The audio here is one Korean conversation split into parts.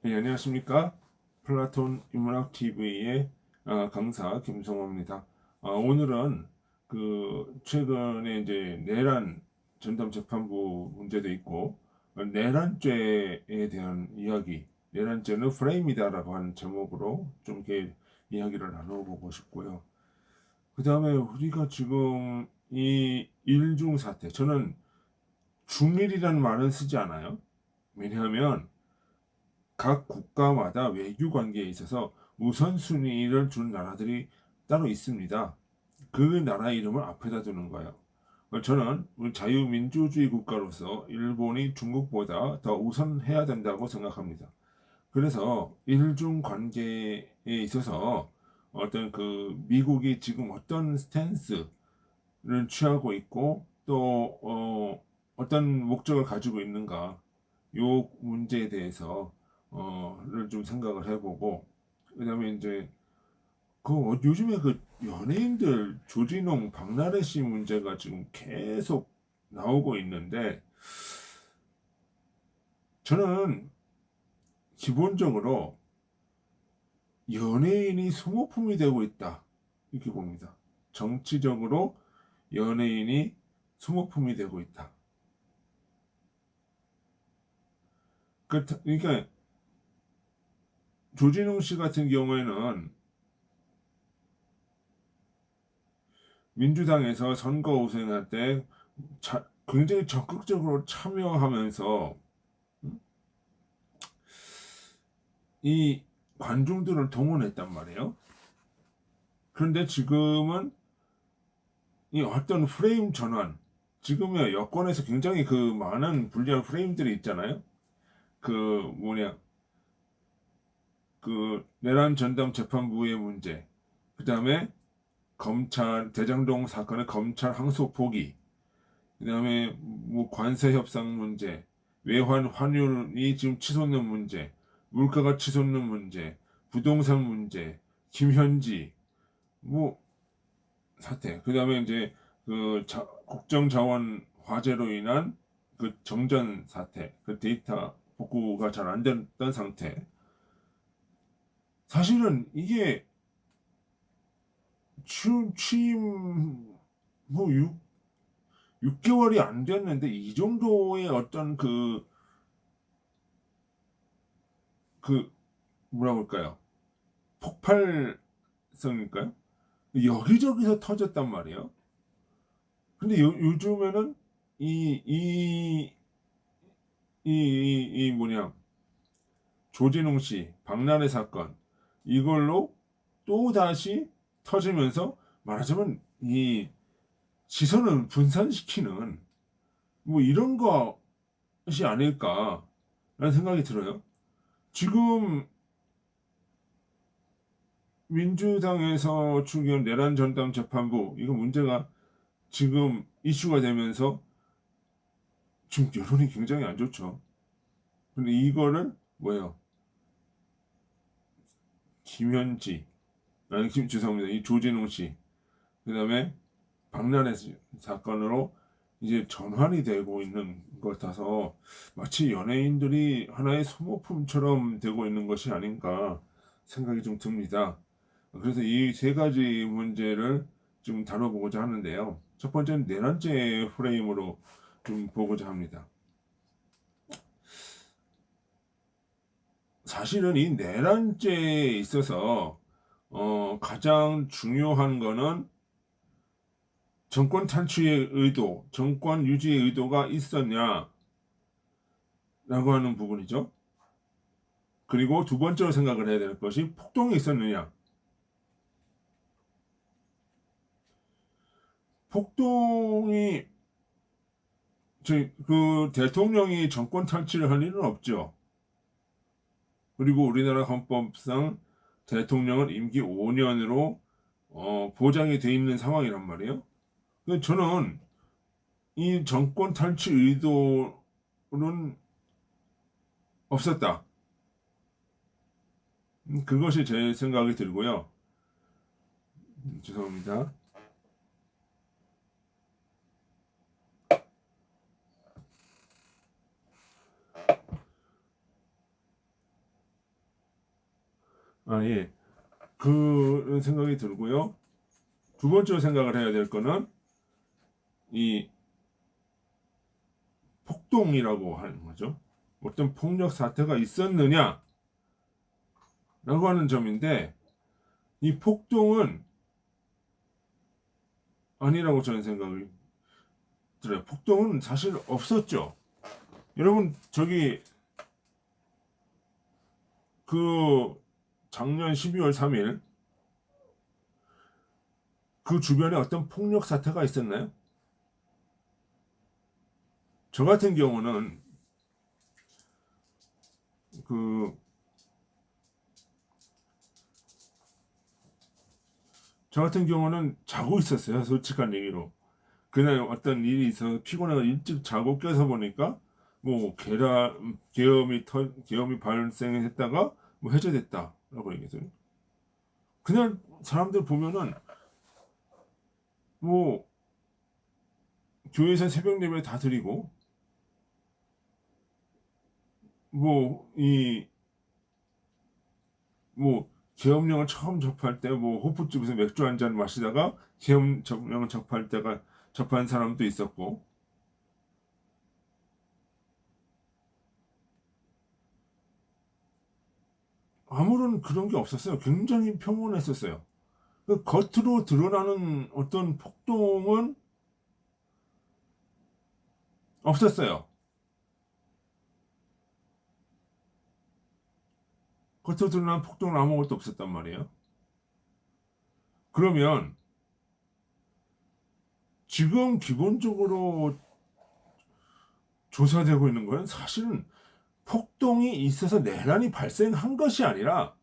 네, 안녕하십니까? 플라톤 인문학 TV의 강사 김성호입니다. 오늘은 최근에 이제 내란 전담 재판부 문제도 있고 내란죄에 대한 이야기, 내란죄는 프레임이다라고 하는 제목으로 좀 이렇게 이야기를 나눠보고 싶고요. 그 다음에 우리가 지금 이 일중 사태, 저는 중일이라는 말은 쓰지 않아요. 왜냐하면 각 국가마다 외교 관계에 있어서 우선순위를 준 나라들이 따로 있습니다. 그 나라 이름을 앞에다 두는 거예요. 저는 자유민주주의 국가로서 일본이 중국보다 더 우선해야 된다고 생각합니다. 그래서 일중 관계에 있어서 어떤 미국이 지금 어떤 스탠스를 취하고 있고 또 어떤 목적을 가지고 있는가 요 문제에 대해서 를 좀 생각을 해보고 그다음에 이제 요즘에 연예인들 조진웅, 박나래 씨 문제가 지금 계속 나오고 있는데 저는 기본적으로 연예인이 소모품이 되고 있다 이렇게 봅니다. 정치적으로 연예인이 소모품이 되고 있다. 그러니까 조진웅 씨 같은 경우에는 민주당에서 선거 우승할 때 굉장히 적극적으로 참여하면서 이 관중들을 동원했단 말이에요. 그런데 지금은 이 어떤 프레임 전환, 지금의 여권에서 굉장히 많은 불리한 프레임들이 있잖아요. 그 뭐냐, 내란 전담 재판부의 문제, 그 다음에 검찰 대장동 사건의 검찰 항소 포기, 그 다음에 뭐 관세 협상 문제, 외환 환율이 지금 치솟는 문제, 물가가 치솟는 문제, 부동산 문제, 김현지 뭐 사태, 그 다음에 이제 국정자원 화재로 인한 정전 사태, 데이터 복구가 잘 안 됐던 상태. 사실은 이게 취임 뭐 6개월이 안 됐는데 이 정도의 어떤 그 뭐라고 할까요? 폭발성일까요? 여기저기서 터졌단 말이에요. 근데 요즘에는 이, 이, 이 뭐냐, 조진웅 씨, 박나래 사건, 이걸로 또 다시 터지면서 말하자면 이 시선을 분산시키는 뭐 이런 것이 아닐까라는 생각이 들어요. 지금 민주당에서 중요한 내란 전담 재판부, 이거 문제가 지금 이슈가 되면서 지금 여론이 굉장히 안 좋죠. 근데 이거를 뭐예요? 김현지, 죄송합니다. 이 조진웅 씨, 그 다음에 박나래 사건으로 이제 전환이 되고 있는 것 같아서 마치 연예인들이 하나의 소모품처럼 되고 있는 것이 아닌가 생각이 좀 듭니다. 그래서 이 세 가지 문제를 좀 다뤄보고자 하는데요. 첫 번째는 내란죄 프레임으로 좀 보고자 합니다. 사실은 이 내란죄에 있어서 가장 중요한 거는 정권 탈취의 의도, 정권 유지의 의도가 있었냐라고 하는 부분이죠. 그리고 두 번째로 생각을 해야 될 것이 폭동이 있었느냐. 폭동이 대통령이 정권 탈취를 할 일은 없죠. 그리고 우리나라 헌법상 대통령은 임기 5년으로 보장이 돼 있는 상황이란 말이에요. 근데 저는 이 정권 탈취 의도는 없었다. 그것이 제 생각이 들고요. 죄송합니다. 예. 그런 생각이 들고요. 두 번째로 생각을 해야 될 거는 이 폭동이라고 하는 거죠. 어떤 폭력 사태가 있었느냐라고 하는 점인데, 이 폭동은 아니라고 저는 생각이 들어요. 폭동은 사실 없었죠. 여러분, 저기 그 작년 12월 3일 그 주변에 어떤 폭력 사태가 있었나요? 저 같은 경우는 그 저 같은 경우는 자고 있었어요. 솔직한 얘기로. 그날 어떤 일이 있어서 피곤해서 일찍 자고 깨서 보니까 뭐 계엄이 발생했다가 뭐 해제됐다라고 얘기했어요. 그냥 사람들 보면은 뭐 교회에서 새벽 예배 다 드리고 뭐 이 뭐 계엄령을 처음 접할 때 뭐 호프집에서 맥주 한 잔 마시다가 계엄령을 접한 사람도 있었고, 아무런 그런 게 없었어요. 굉장히 평온했었어요. 그 겉으로 드러나는 어떤 폭동은 없었어요. 겉으로 드러나는 폭동은 아무것도 없었단 말이에요. 그러면 지금 기본적으로 조사되고 있는 거는 사실은 폭동이 있어서 내란이 발생한 것이 아니라,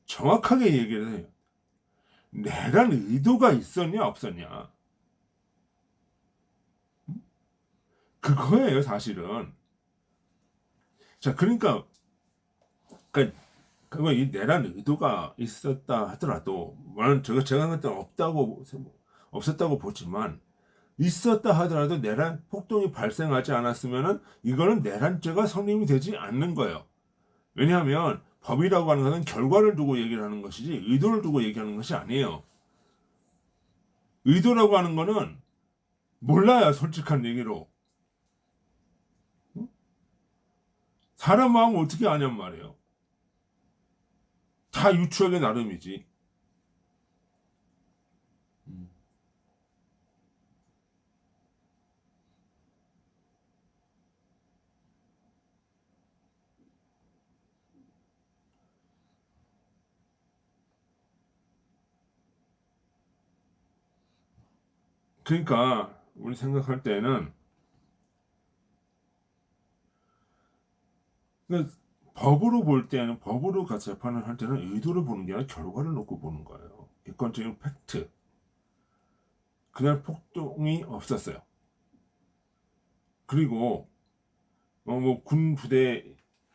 정확하게 얘기를 해요. 내란 의도가 있었냐 없었냐, 그거예요 사실은. 자, 그러니까 그거 이 내란 의도가 있었다 하더라도, 물론 제가 생각할 때는 없었다고 보지만, 있었다 하더라도 내란 폭동이 발생하지 않았으면은 이거는 내란죄가 성립이 되지 않는 거예요. 왜냐하면 법이라고 하는 것은 결과를 두고 얘기를 하는 것이지 의도를 두고 얘기하는 것이 아니에요. 의도라고 하는 거는 몰라요, 솔직한 얘기로. 사람 마음을 어떻게 아냔 말이에요. 다 유추하기 나름이지. 그러니까 우리 생각할 때는 그 법으로 볼 때는, 법으로 재판을 할 때는 의도를 보는 게 아니라 결과를 놓고 보는 거예요. 객관적인 팩트. 그날 폭동이 없었어요. 그리고 뭐 군 부대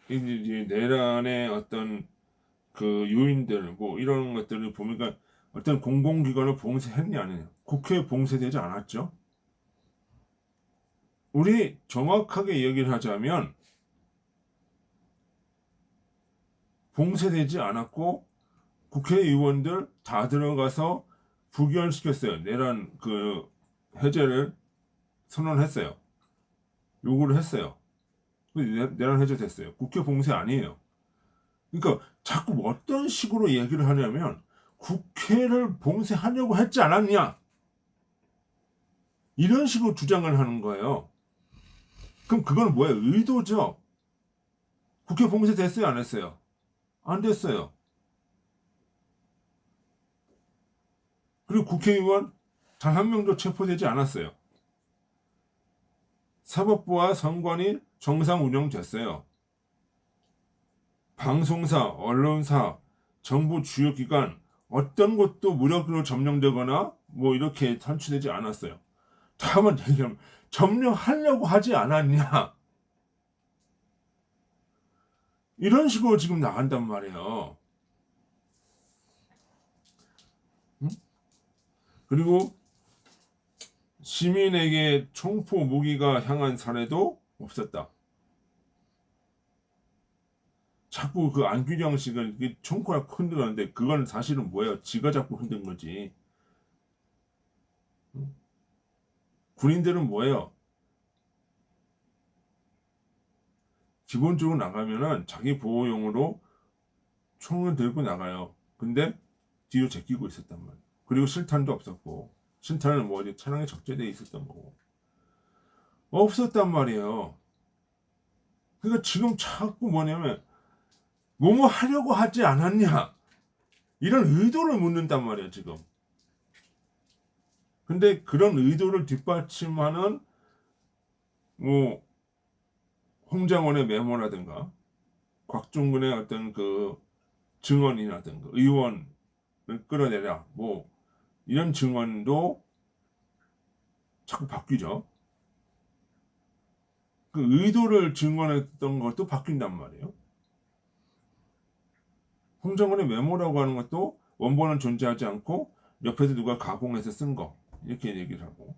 이제 내란의 어떤 그 요인들 뭐 이런 것들을 보니까 어떤 공공기관을 봉쇄했냐 안 했냐. 국회 봉쇄되지 않았죠. 우리 정확하게 얘기를 하자면 봉쇄되지 않았고, 국회의원들 다 들어가서 부결시켰어요. 내란 그 해제를 선언했어요. 요구를 했어요. 내란 해제됐어요. 국회 봉쇄 아니에요. 그러니까 자꾸 어떤 식으로 얘기를 하냐면, 국회를 봉쇄하려고 했지 않았냐, 이런 식으로 주장을 하는 거예요. 그럼 그건 뭐예요? 의도죠. 국회 봉쇄됐어요, 안 했어요? 안 됐어요. 그리고 국회의원 단 한 명도 체포되지 않았어요. 사법부와 선관위 정상 운영됐어요. 방송사, 언론사, 정부 주요 기관 어떤 것도 무력으로 점령되거나 뭐 이렇게 탈취되지 않았어요. 다만 얘기하면 점령하려고 하지 않았냐, 이런 식으로 지금 나간단 말이에요. 응? 그리고 시민에게 총포 무기가 향한 사례도 없었다. 자꾸 그 안규정식을 총코락 흔들었는데 그건 사실은 뭐예요? 지가 자꾸 흔든 거지. 군인들은 뭐예요? 기본적으로 나가면은 자기 보호용으로 총을 들고 나가요. 근데 뒤로 제끼고 있었단 말이에요. 그리고 실탄도 없었고, 실탄은 뭐지? 차량에 적재되어 있었던 거고. 없었단 말이에요. 그러니까 지금 자꾸 뭐냐면, 뭐뭐 하려고 하지 않았냐? 이런 의도를 묻는단 말이에요, 지금. 근데 그런 의도를 뒷받침하는, 뭐, 홍장원의 메모라든가, 곽종근의 어떤 그 증언이라든가, 의원을 끌어내라, 뭐, 이런 증언도 자꾸 바뀌죠. 그 의도를 증언했던 것도 바뀐단 말이에요. 홍정원의 메모라고 하는 것도 원본은 존재하지 않고 옆에서 누가 가공해서 쓴 거 이렇게 얘기를 하고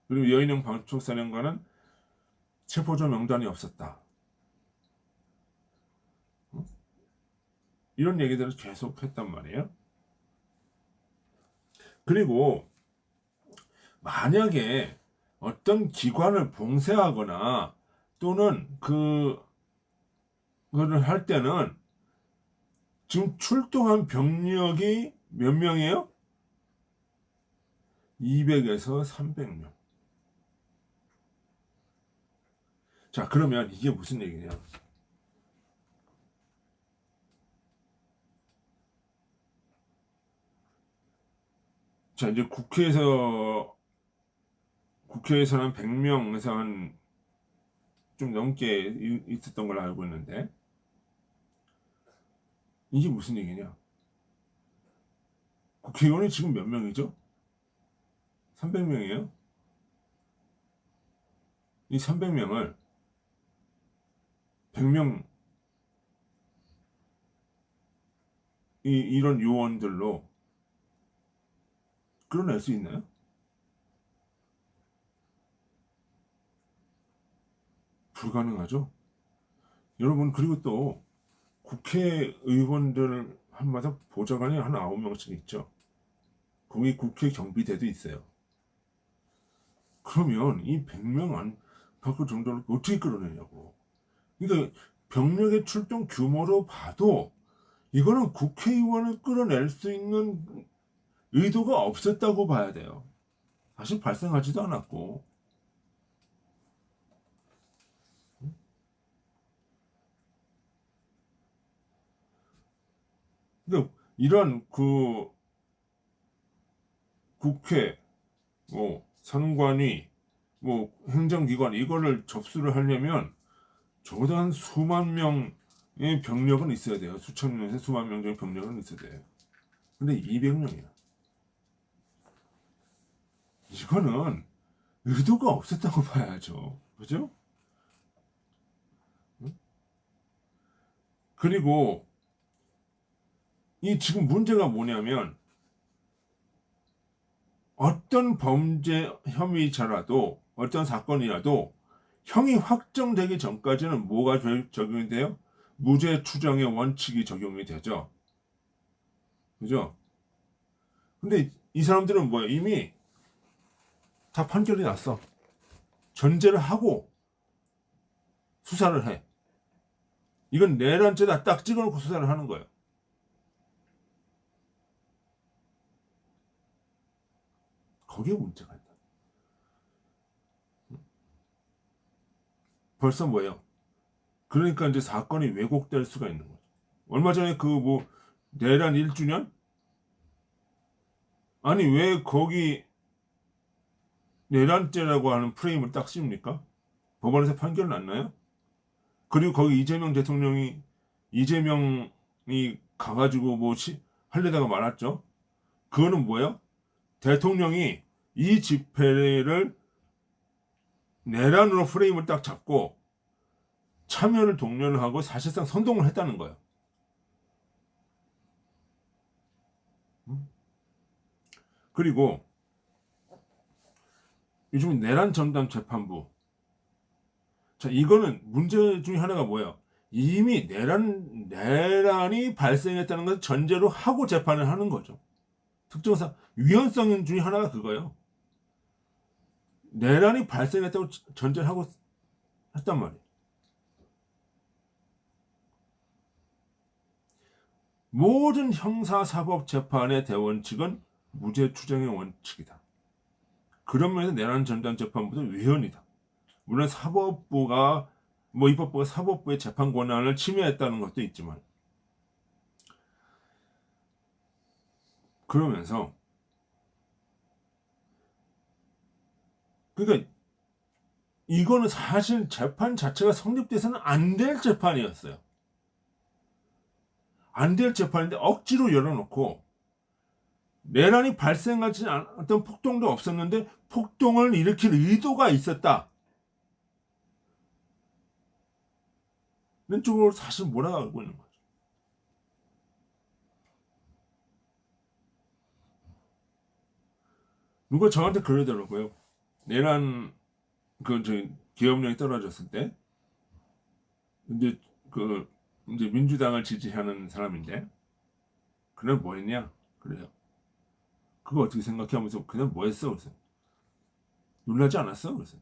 그리고 여인형 방촉사령관은 체포조 명단이 없었다. 이런 얘기들을 계속 했단 말이에요. 그리고 만약에 어떤 기관을 봉쇄하거나 또는 그거를 할 때는 지금 출동한 병력이 몇 명이에요? 200에서 300명. 자, 그러면 이게 무슨 얘기냐? 자, 이제 국회에서는 100명에서 한 좀 넘게 있었던 걸로 알고 있는데, 이게 무슨 얘기냐? 국회의원이 지금 몇 명이죠? 300명이에요? 이 300명을 100명, 이런 요원들로 끌어낼 수 있나요? 불가능하죠? 여러분, 그리고 또 국회의원들 한마다 보좌관이 한 9명씩 있죠. 거기 국회 경비대도 있어요. 그러면 이 100명 안 밖을 정도를 어떻게 끌어내냐고. 그러니까 병력의 출동 규모로 봐도 이거는 국회의원을 끌어낼 수 있는 의도가 없었다고 봐야 돼요. 사실 발생하지도 않았고. 그러니까 이런 국회, 뭐 선관위, 뭐 행정기관 이거를 접수를 하려면 적어도 한 수만 명의 병력은 있어야 돼요. 수천 명에서 수만 명 정도의 병력은 있어야 돼요. 근데 200명이야. 이거는 의도가 없었다고 봐야죠. 그죠? 그리고 이 지금 문제가 뭐냐면 어떤 범죄 혐의자라도 어떤 사건이라도 형이 확정되기 전까지는 뭐가 적용이 돼요? 무죄 추정의 원칙이 적용이 되죠. 그죠? 근데 이 사람들은 뭐야? 이미 다 판결이 났어. 전제를 하고 수사를 해. 이건 내란죄다 딱 찍어놓고 수사를 하는 거예요. 거기에 문제가 있다. 벌써 뭐예요? 그러니까 이제 사건이 왜곡될 수가 있는 거죠. 얼마 전에 그 뭐 내란 1주년? 아니 왜 거기 내란죄라고 하는 프레임을 딱 씌웁니까? 법원에서 판결 났나요? 그리고 거기 이재명이 가가지고 뭐 하려다가 말았죠. 그거는 뭐예요? 대통령이 이 집회를 내란으로 프레임을 딱 잡고 참여를 독려를 하고 사실상 선동을 했다는 거예요. 그리고 요즘 내란 전담 재판부 자, 이거는 문제 중에 하나가 뭐예요? 이미 내란이 발생했다는 것을 전제로 하고 재판을 하는 거죠. 특정상 위헌성 중에 하나가 그거예요. 내란이 발생했다고 전제를 하고 했단 말이에요. 모든 형사사법재판의 대원칙은 무죄 추정의 원칙이다. 그런 면에서 내란 전담 재판부도 위헌이다. 물론 입법부가 사법부의 재판 권한을 침해했다는 것도 있지만, 그러면서 그러니까 이거는 사실 재판 자체가 성립돼서는 안 될 재판이었어요. 안 될 재판인데 억지로 열어놓고 내란이 발생하지 않았던 폭동도 없었는데 폭동을 일으킬 의도가 있었다. 는 쪽으로 사실 몰아가고 있는 거죠. 누가 저한테 그러더라고요. 내란 기업력이 떨어졌을 때, 근데 이제 민주당을 지지하는 사람인데, 그냥 뭐 했냐? 그래요. 그거 어떻게 생각해? 하면서 그냥 뭐 했어? 그래서 놀라지 않았어? 그래서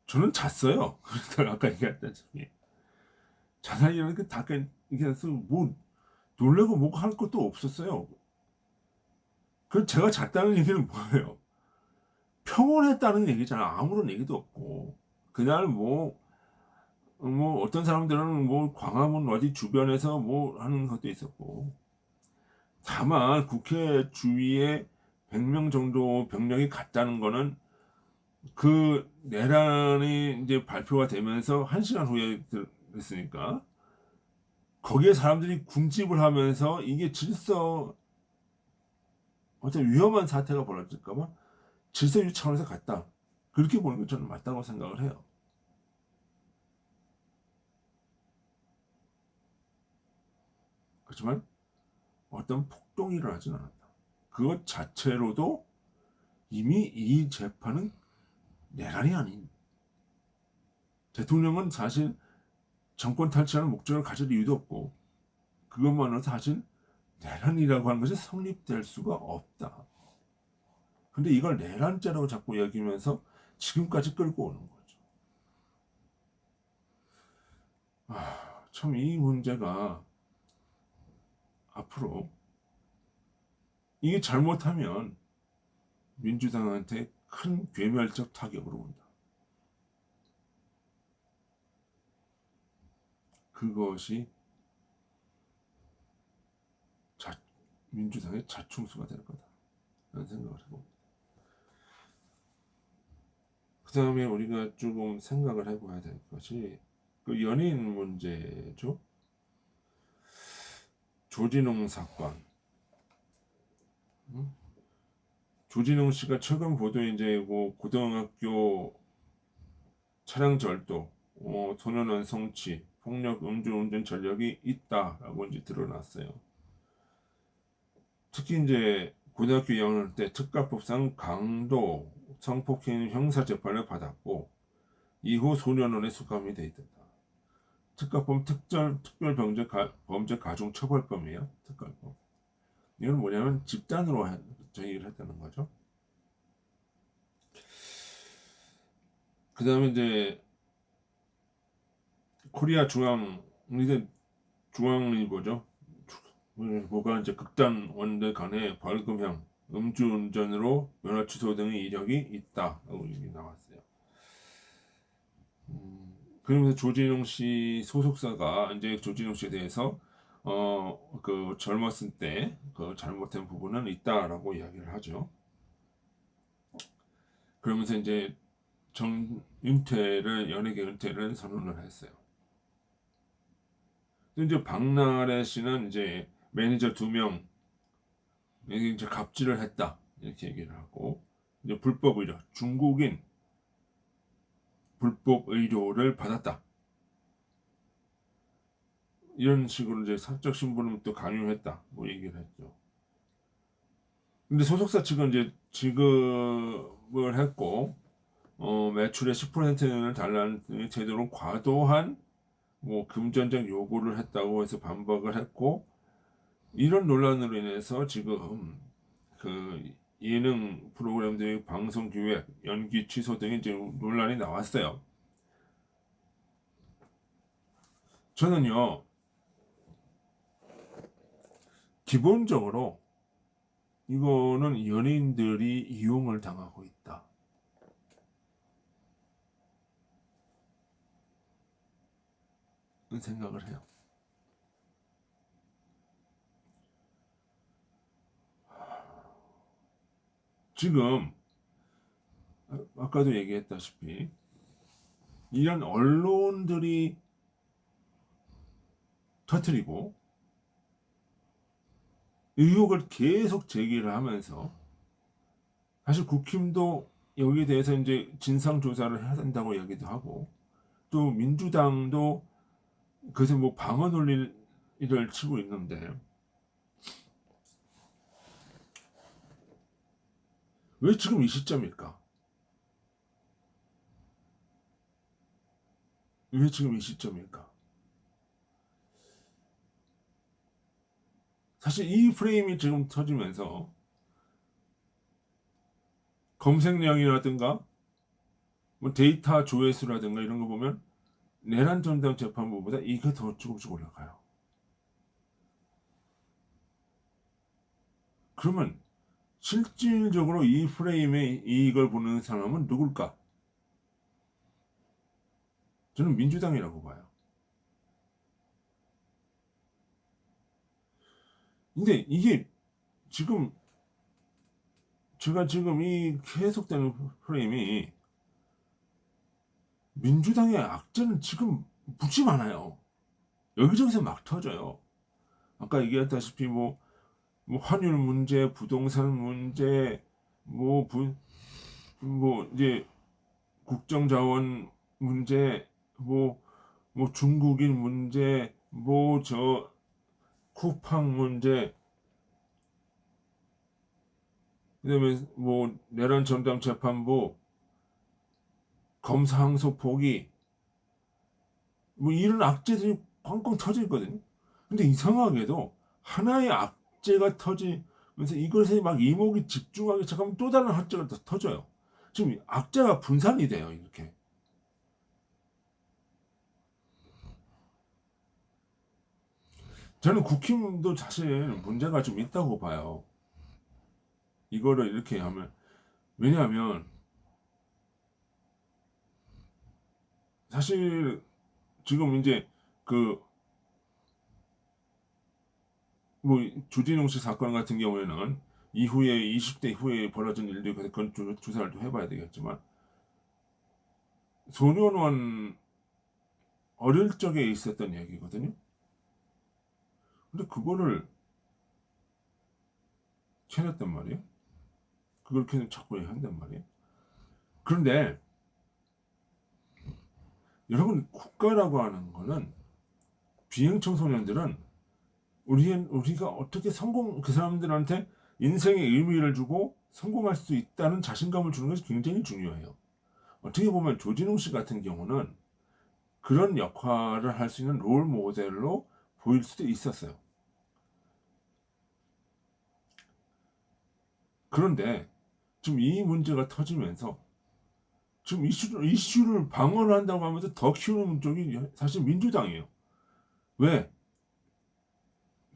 저는 잤어요. 그러니까 아까 얘기했다시피 자살이라는 게 다 이게 해서 뭐 놀래고 뭐 할 것도 없었어요. 그 제가 잤다는 얘기는 뭐예요? 평온했다는 얘기잖아. 아무런 얘기도 없고 그날 뭐 어떤 사람들은 뭐 광화문 어디 주변에서 뭐 하는 것도 있었고, 다만 국회 주위에 100명 정도 병력이 갔다는 거는 그 내란이 이제 발표가 되면서 1시간 후에 됐으니까 거기에 사람들이 군집을 하면서 이게 어떤 위험한 사태가 벌어질까봐 질서 유지 차원에서 갔다. 그렇게 보는 게 저는 맞다고 생각을 해요. 그렇지만 어떤 폭동이 일어나진 않았다. 그것 자체로도 이미 이 재판은 내란이 아닌, 대통령은 사실 정권 탈취하는 목적을 가질 이유도 없고 그것만으로 사실 내란이라고 하는 것이 성립될 수가 없다. 근데 이걸 내란죄라고 자꾸 여기면서 지금까지 끌고 오는 거죠. 참 이 문제가 앞으로 이게 잘못하면 민주당한테 큰 괴멸적 타격으로 온다. 그것이 민주당의 자충수가 될 거다. 라는 생각을 해봅니다. 그 다음에 우리가 조금 생각을 해봐야 될 것이 그 연예인 문제죠. 조진웅 사건. 조진웅 씨가 최근 보도에 이제 뭐 고등학교 차량 절도, 소년원 성취, 폭력, 음주운전 전력이 있다라고 이제 드러났어요. 특히 이제 고등학교 2학년 때 특가법상 강도 성폭행 형사 재판을 받았고 이후 소년원에 수감이 돼 있다. 특가법 범죄 가중 처벌범이에요. 특가법. 이건 뭐냐면 집단으로 저희를 했다는 거죠. 그 다음에 이제 코리아 중앙일보죠. 뭐가 이제 극단 원대 간의 벌금형, 음주운전으로 면허 취소 등의 이력이 있다라고 얘기 나왔어요. 그러면서 조진웅 씨 소속사가 이제 조진웅 씨에 대해서 그 젊었을 때 그 잘못된 부분은 있다라고 이야기를 하죠. 그러면서 이제 연예계 은퇴를 선언을 했어요. 이제 박나래 씨는 이제 매니저 2명 이제 갑질을 했다 이렇게 얘기를 하고, 이제 불법 의료, 중국인 불법 의료를 받았다 이런 식으로 이제 사적 신분을 또 강요했다 뭐 얘기를 했죠. 근데 소속사 측은 이제 지급을 했고 매출의 10%를 달라는 제도로 과도한 금전적 요구를 했다고 해서 반박을 했고, 이런 논란으로 인해서 지금 그 예능 프로그램들의 방송 기획, 연기 취소 등의 이제 논란이 나왔어요. 저는요, 기본적으로 이거는 연예인들이 이용을 당하고 있다 생각을 해요. 지금 아까도 얘기했다시피 이런 언론들이 터뜨리고 의혹을 계속 제기를 하면서, 사실 국힘도 여기에 대해서 이제 진상 조사를 해야 된다고 얘기도 하고, 또 민주당도 그래서 방어 논리를 치고 있는데, 왜 지금 이 시점일까? 왜 지금 이 시점일까? 사실 이 프레임이 지금 터지면서 검색량이라든가 데이터 조회수라든가 이런 거 보면 내란 전당 재판부보다 이게 더 조금씩 올라가요. 그러면 실질적으로 이 프레임에 이걸 보는 사람은 누굴까? 저는 민주당이라고 봐요. 근데 이게 지금 제가 지금 이 계속되는 프레임이 민주당의 악재는 지금 묻지 많아요. 여기저기서 막 터져요. 아까 얘기했다시피 환율 문제, 부동산 문제, 뭐, 부, 이제 국정자원 문제, 중국인 문제, 쿠팡 문제, 그다음에 내란 전당 재판부, 검사 항소 포기, 이런 악재들이 꽝꽝 터져 있거든요. 근데 이상하게도 하나의 악재가 터지면서 이것에 막 이목이 집중하기 시작하면 또 다른 악재가 더 터져요. 지금 악재가 분산이 돼요, 이렇게. 저는 국힘도 사실 문제가 좀 있다고 봐요. 이거를 이렇게 하면. 왜냐하면 사실 지금 이제 그 주진웅 씨 사건 같은 경우에는 이후에 20대 이후에 벌어진 일들이, 그건 조사를 좀 해봐야 되겠지만, 소년원 어릴 적에 있었던 얘기거든요. 근데 그거를 캐냈단 말이에요. 그걸 계속 자꾸 한단 말이에요. 그런데 여러분, 국가라고 하는 거는, 비행 청소년들은 우리가 어떻게 그 사람들한테 인생의 의미를 주고 성공할 수 있다는 자신감을 주는 것이 굉장히 중요해요. 어떻게 보면 조진웅 씨 같은 경우는 그런 역할을 할 수 있는 롤 모델로 보일 수도 있었어요. 그런데 지금 이 문제가 터지면서 지금 이슈를 방어를 한다고 하면서 더 키우는 쪽이 사실 민주당이에요. 왜?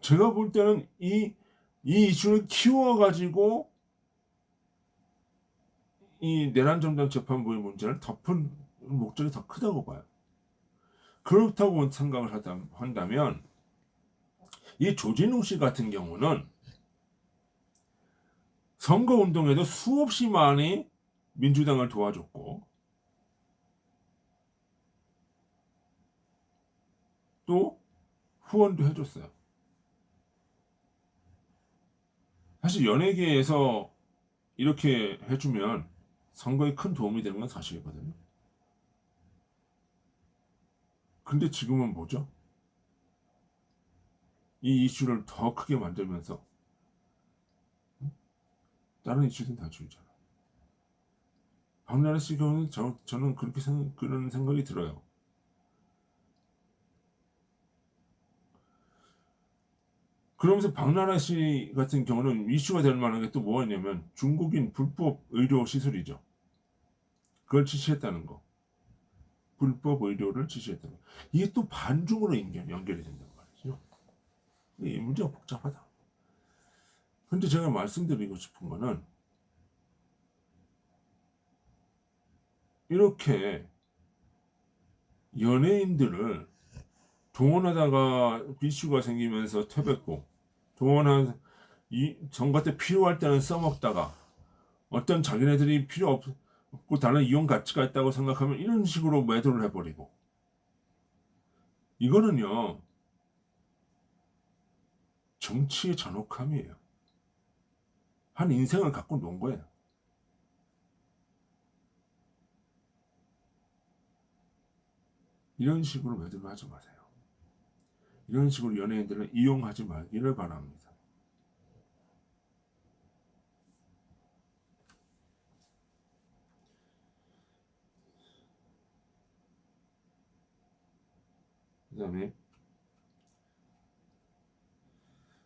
제가 볼 때는 이 이슈를 키워가지고 이 내란 전당 재판부의 문제를 덮은 목적이 더 크다고 봐요. 그렇다고 생각을 한다면 이 조진웅 씨 같은 경우는 선거운동에도 수없이 많이 민주당을 도와줬고, 또 후원도 해줬어요. 사실 연예계에서 이렇게 해주면 선거에 큰 도움이 되는 건 사실이거든요. 근데 지금은 뭐죠? 이 이슈를 더 크게 만들면서 다른 이슈들은 다 줄이잖아. 박나래 씨 경우는 저는 그런 생각이 들어요. 그러면서 박나래 씨 같은 경우는 이슈가 될 만한 게 또 뭐였냐면 중국인 불법 의료 시술이죠. 그걸 지시했다는 거. 불법 의료를 지시했다는 거. 이게 또 반중으로 연결이 된단 말이죠. 이 문제가 복잡하다. 근데 제가 말씀드리고 싶은 거는 이렇게 연예인들을 동원하다가 이슈가 생기면서 퇴백고 동원한 이 선거 때 필요할 때는 써먹다가 어떤 자기네들이 필요 없고 다른 이용 가치가 있다고 생각하면 이런 식으로 매도를 해버리고 이거는요 정치의 잔혹함이에요. 한 인생을 갖고 논 거예요. 이런 식으로 매도를 하지 마세요. 이런 식으로 연예인들을 이용하지 말기를 바랍니다. 그 다음에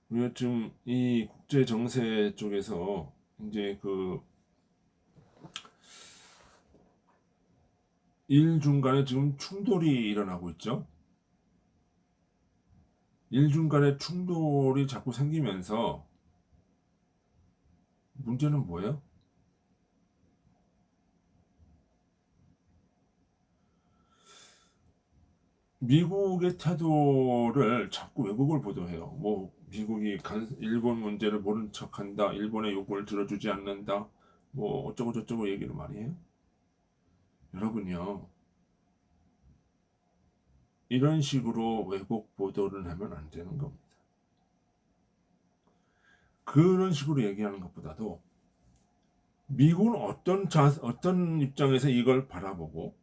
우리가 좀 이 국제 정세 쪽에서 이제 그 일중 간에 지금 충돌이 일어나고 있죠. 일중 간에 충돌이 자꾸 생기면서 문제는 뭐예요? 미국의 태도를 자꾸 왜곡을 보도해요. 뭐 미국이 일본 문제를 모른 척한다, 일본의 요구를 들어주지 않는다, 뭐 어쩌고 저쩌고 얘기를 많이 해요. 여러분요, 이런 식으로 왜곡 보도를 하면 안 되는 겁니다. 그런 식으로 얘기하는 것보다도 미국은 어떤 입장에서 이걸 바라보고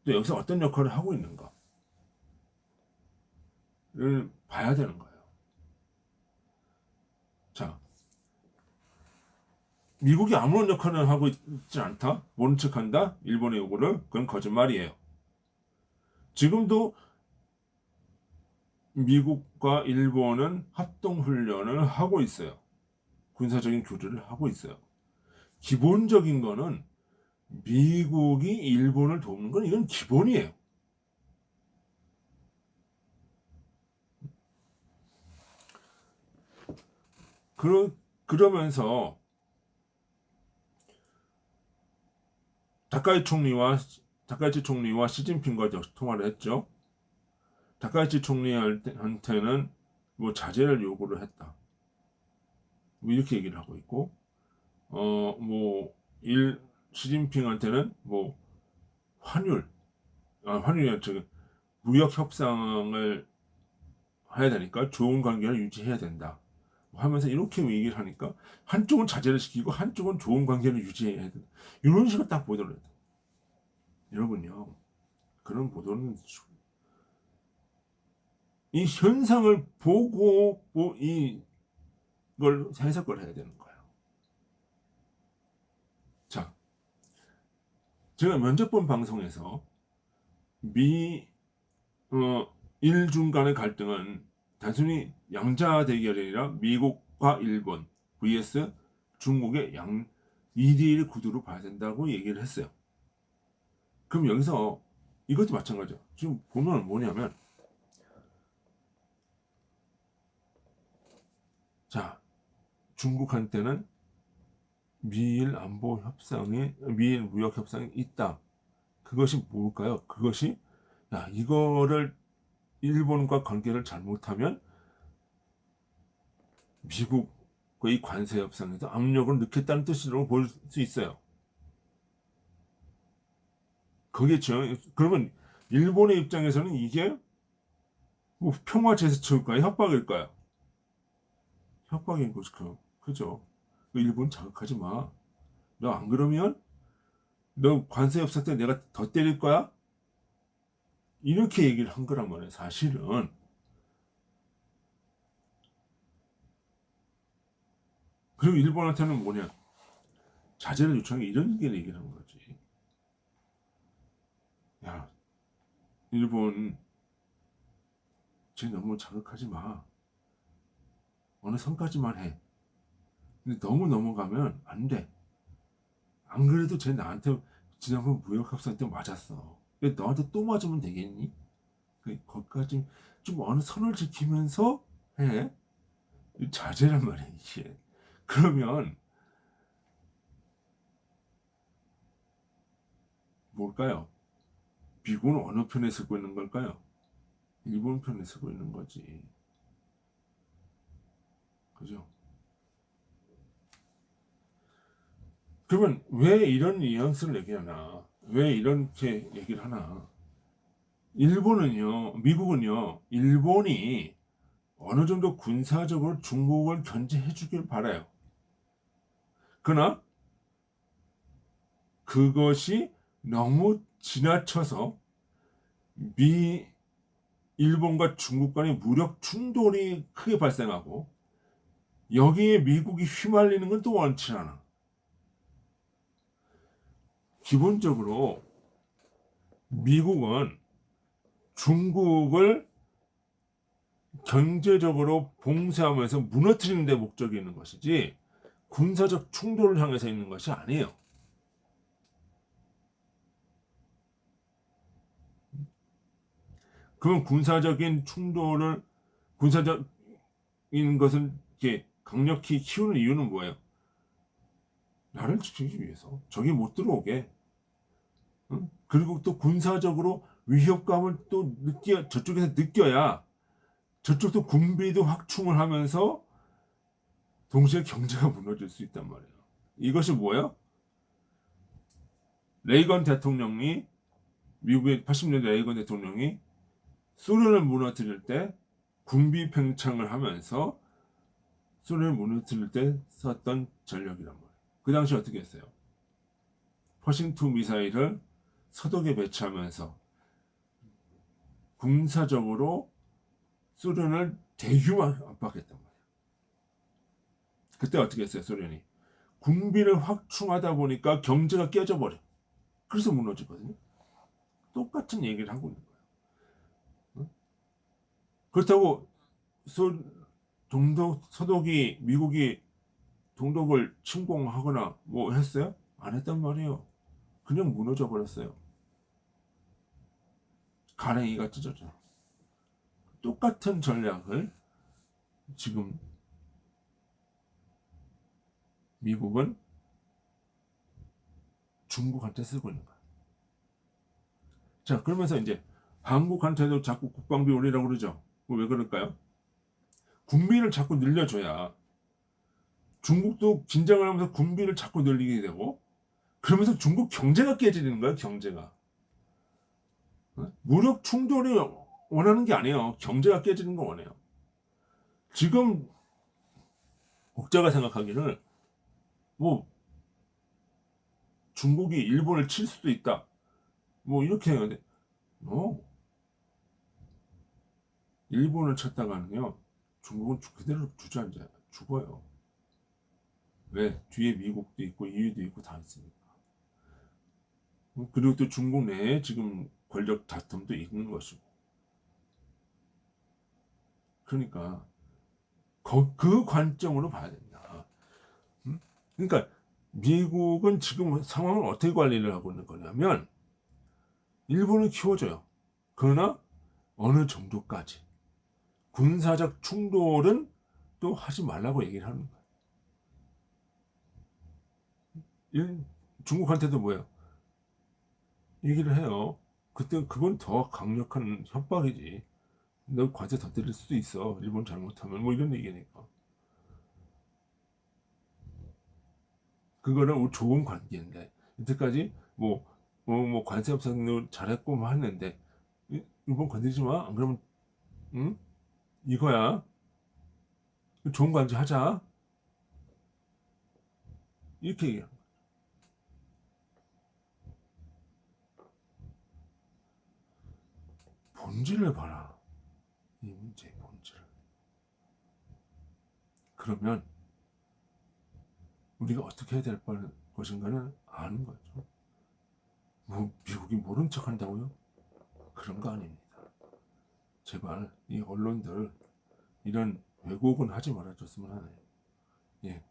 또 여기서 어떤 역할을 하고 있는가를 봐야 되는 거예요. 자, 미국이 아무런 역할을 하고 있지 않다? 모른 척한다? 일본의 요구를? 그건 거짓말이에요. 지금도 미국과 일본은 합동훈련을 하고 있어요. 군사적인 교류를 하고 있어요. 기본적인 거는 미국이 일본을 돕는 건 이건 기본이에요. 그러면서 다카이치 총리와 시진핑과 통화를 했죠. 다카이치 총리한테는 뭐 자제를 요구를 했다. 뭐 이렇게 얘기를 하고 있고, 뭐 시진핑한테는 뭐 환율, 환율이 아니라 무역 협상을 해야 되니까 좋은 관계를 유지해야 된다. 하면서 이렇게 얘기를 하니까 한쪽은 자제를 시키고 한쪽은 좋은 관계를 유지해야 된다. 이런 식으로 딱 보도를 해요. 여러분요, 그런 보도는 이 현상을 보고 이걸 해석을 해야 되는 거예요. 자, 제가 면접 본 방송에서 미, 일중 간의 갈등은 단순히 양자 대결이 아니라 미국과 일본 vs 중국의 2대1 구도로 봐야 된다고 얘기를 했어요. 그럼 여기서 이것도 마찬가지죠. 지금 보면 뭐냐면, 자, 중국한테는 미일 무역 협상이 있다. 그것이 뭘까요? 그것이, 야, 이거를 일본과 관계를 잘못하면 미국의 관세 협상에도 압력을 넣겠다는 뜻으로 볼 수 있어요. 그러면 일본의 입장에서는 이게 뭐 평화 제스처일까요? 협박일까요? 협박인 거죠. 그죠? 일본 자극하지 마. 너 안 그러면 너 관세 협상 때 내가 더 때릴 거야? 이렇게 얘기를 한 거란 말이에요. 사실은. 그리고 일본한테는 뭐냐? 자제를 요청해 이런 얘기를 하는 거지. 야, 일본 쟤 너무 자극하지 마. 어느 선까지만 해. 근데 너무 넘어가면 안 돼. 안 그래도 쟤 나한테 지난번 무역합산 때 맞았어. 왜 너한테 또 맞으면 되겠니? 거기까지 좀 어느 선을 지키면서 해. 자제란 말이야, 이게. 그러면 뭘까요? 미국은 어느 편에 서고 있는 걸까요? 일본 편에 서고 있는 거지. 그죠? 그러면 왜 이런 뉘앙스를 얘기하나? 왜 이렇게 얘기를 하나? 미국은요, 일본이 어느 정도 군사적으로 중국을 견제해 주길 바라요. 그러나 그것이 너무 지나쳐서 미, 일본과 중국 간의 무력 충돌이 크게 발생하고 여기에 미국이 휘말리는 건 또 원치 않아. 기본적으로 미국은 중국을 경제적으로 봉쇄하면서 무너뜨리는 데 목적이 있는 것이지 군사적 충돌을 향해서 있는 것이 아니에요. 그럼 군사적인 것을 이렇게 강력히 키우는 이유는 뭐예요? 나를 지키기 위해서. 적이 못 들어오게. 응? 그리고 또 군사적으로 위협감을 또 저쪽에서 느껴야 저쪽도 군비도 확충을 하면서 동시에 경제가 무너질 수 있단 말이에요. 이것이 뭐야? 레이건 대통령이 미국의 80년대 레이건 대통령이 소련을 무너뜨릴 때 군비 팽창을 하면서 소련을 무너뜨릴 때 썼던 전력이란 말이에요. 그 당시 어떻게 했어요? 퍼싱2 미사일을 서독에 배치하면서 군사적으로 소련을 대규모 압박했단 말이에요. 그때 어떻게 했어요, 소련이? 군비를 확충하다 보니까 경제가 깨져버려. 그래서 무너지거든요. 똑같은 얘기를 하고 있는 거예요. 응? 그렇다고 서독이 미국이 동독을 침공하거나 뭐 했어요? 안 했단 말이에요. 그냥 무너져 버렸어요. 가랭이가 찢어져. 똑같은 전략을 지금 미국은 중국한테 쓰고 있는 거야. 자, 그러면서 이제 한국한테도 자꾸 국방비 올리라고 그러죠. 왜 그럴까요? 군비를 자꾸 늘려줘야 중국도 긴장을 하면서 군비를 자꾸 늘리게 되고 그러면서 중국 경제가 깨지는 거야, 경제가. 무력 충돌이 원하는 게 아니에요. 경제가 깨지는 거 원해요. 지금 국자가 생각하기를 뭐 중국이 일본을 칠 수도 있다. 뭐 이렇게 하는데 일본을 쳤다가는요. 중국은 그대로 주저앉아요. 죽어요. 왜? 뒤에 미국도 있고 EU도 있고 다 있으니까. 그리고 또 중국 내에 지금 권력 다툼도 있는 것이고. 그러니까 그 관점으로 봐야 된다. 음? 그러니까 미국은 지금 상황을 어떻게 관리를 하고 있는 거냐면 일본을 키워줘요. 그러나 어느 정도까지 군사적 충돌은 또 하지 말라고 얘기를 하는 거예요. 중국한테도 뭐예요? 얘기를 해요. 그때 그건 더 강력한 협박이지. 너 과제 더 때릴 수도 있어. 일본 잘못하면 뭐 이런 얘기니까. 그거는 좋은 관계인데 이때까지 뭐 관세 협상도 잘했고 뭐 했는데 일본 건드리지 마. 안 그러면 응? 이거야. 좋은 관계 하자. 이렇게 얘기해요. 본질을 봐라. 이 문제의 본질. 그러면 우리가 어떻게 해야 될 바는 것인가는 아는 거죠. 뭐 미국이 모른 척 한다고요? 그런 거 아닙니다. 제발 이 언론들 이런 왜곡은 하지 말아줬으면 하네요. 예,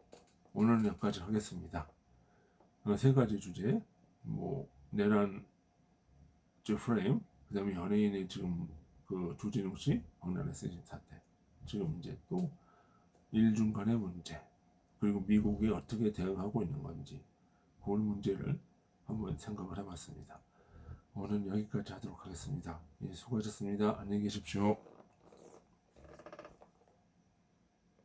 오늘은 여기까지 하겠습니다. 세 가지 주제, 뭐 내란 프레임, 그다음에 연예인의 지금 그 조진웅 씨 박람회 사태, 지금 이제 또 일중간의 문제, 그리고 미국이 어떻게 대응하고 있는 건지 그런 문제를 한번 생각을 해봤습니다. 오늘 여기까지 하도록 하겠습니다. 예, 수고하셨습니다. 안녕히 계십시오.